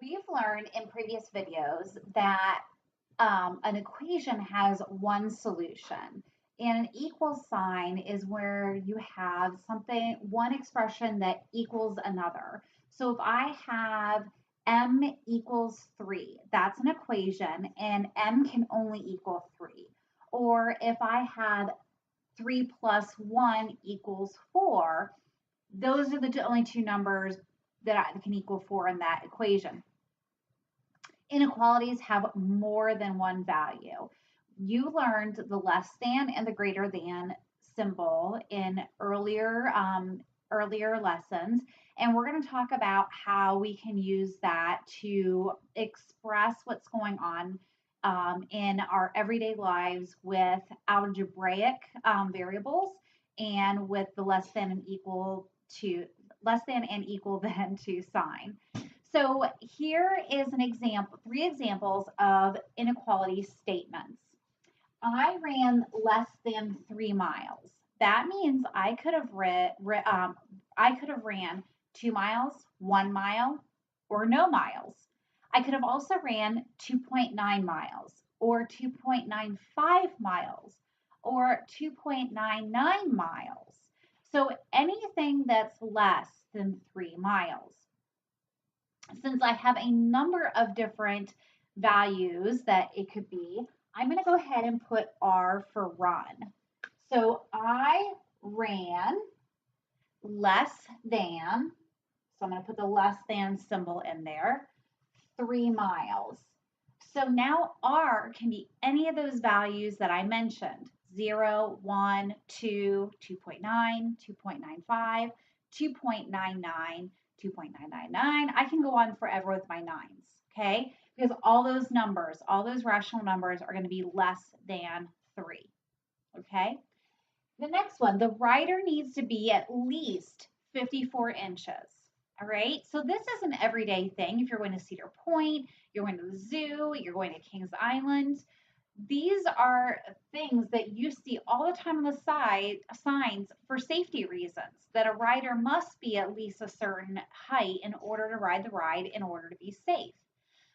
We've learned in previous videos that an equation has one solution, and an equal sign is where you have something, one expression that equals another. So if I have m equals 3, that's an equation, and m can only equal 3. Or if I have 3 plus 1 equals 4, those are the only two numbers that can equal 4 in that equation. Inequalities have more than one value. You learned the less than and the greater than symbol in earlier lessons, and we're going to talk about how we can use that to express what's going on in our everyday lives with algebraic variables and with the less than and equal than to sign. So here is an example, 3 examples of inequality statements. I ran less than 3 miles. That means I could have ran 2 miles, 1 mile, or no miles. I could have also ran 2.9 miles, or 2.95 miles, or 2.99 miles. So anything that's less than 3 miles. Since I have a number of different values that it could be, I'm going to go ahead and put R for run. So I ran less than, so I'm going to put the less than symbol in there, 3 miles. So now R can be any of those values that I mentioned, 0, 1, 2, 2.9, 2.95, 2.99, 2.999. I can go on forever with my nines, okay? Because all those numbers, all those rational numbers are going to be less than 3, okay? The next one, the rider needs to be at least 54 inches. All right, so this is an everyday thing. If you're going to Cedar Point, you're going to the zoo, you're going to Kings Island, these are things that you see all the time on the side signs for safety reasons, that a rider must be at least a certain height in order to ride the ride in order to be safe.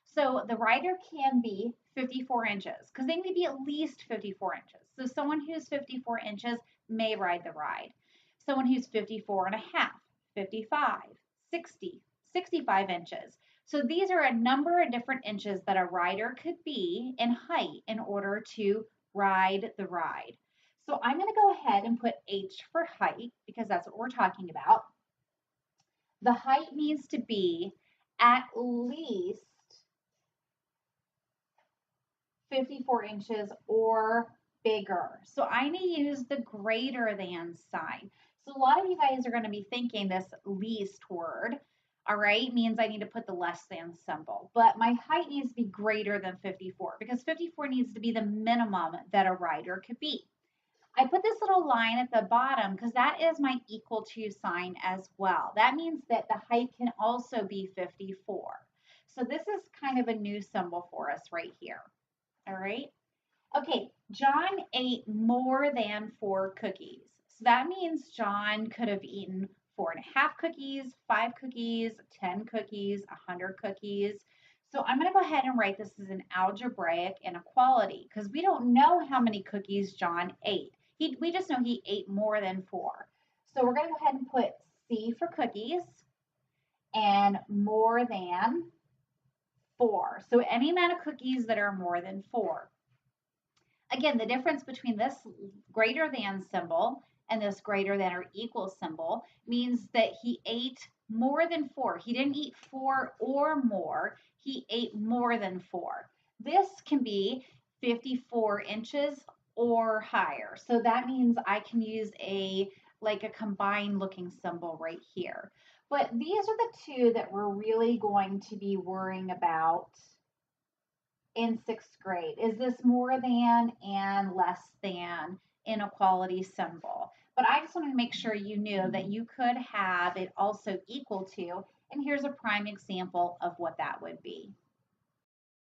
So the rider can be 54 inches because they need to be at least 54 inches. So someone who's 54 inches may ride the ride. Someone who's 54 and a half, 55, 60, 65 inches. So these are a number of different inches that a rider could be in height in order to ride the ride. So I'm going to go ahead and put H for height because that's what we're talking about. The height needs to be at least 54 inches or bigger. So I need to use the greater than sign. So a lot of you guys are going to be thinking this least word, all right, means I need to put the less than symbol. But my height needs to be greater than 54 because 54 needs to be the minimum that a rider could be. I put this little line at the bottom because that is my equal to sign as well. That means that the height can also be 54. So this is kind of a new symbol for us right here. All right. Okay, John ate more than 4 cookies. So that means John could have eaten 4.5 cookies, 5 cookies, 10 cookies, 100 cookies. So I'm going to go ahead and write this as an algebraic inequality because we don't know how many cookies John ate. We just know he ate more than 4. So we're going to go ahead and put C for cookies and more than 4. So any amount of cookies that are more than 4. Again, the difference between this greater than symbol and this greater than or equal symbol means that he ate more than 4. He didn't eat 4 or more. He ate more than 4. This can be 54 inches or higher. So that means I can use a combined looking symbol right here. But these are the two that we're really going to be worrying about in 6th grade. Is this more than and less than inequality symbol? But I just wanted to make sure you knew that you could have it also equal to, and here's a prime example of what that would be.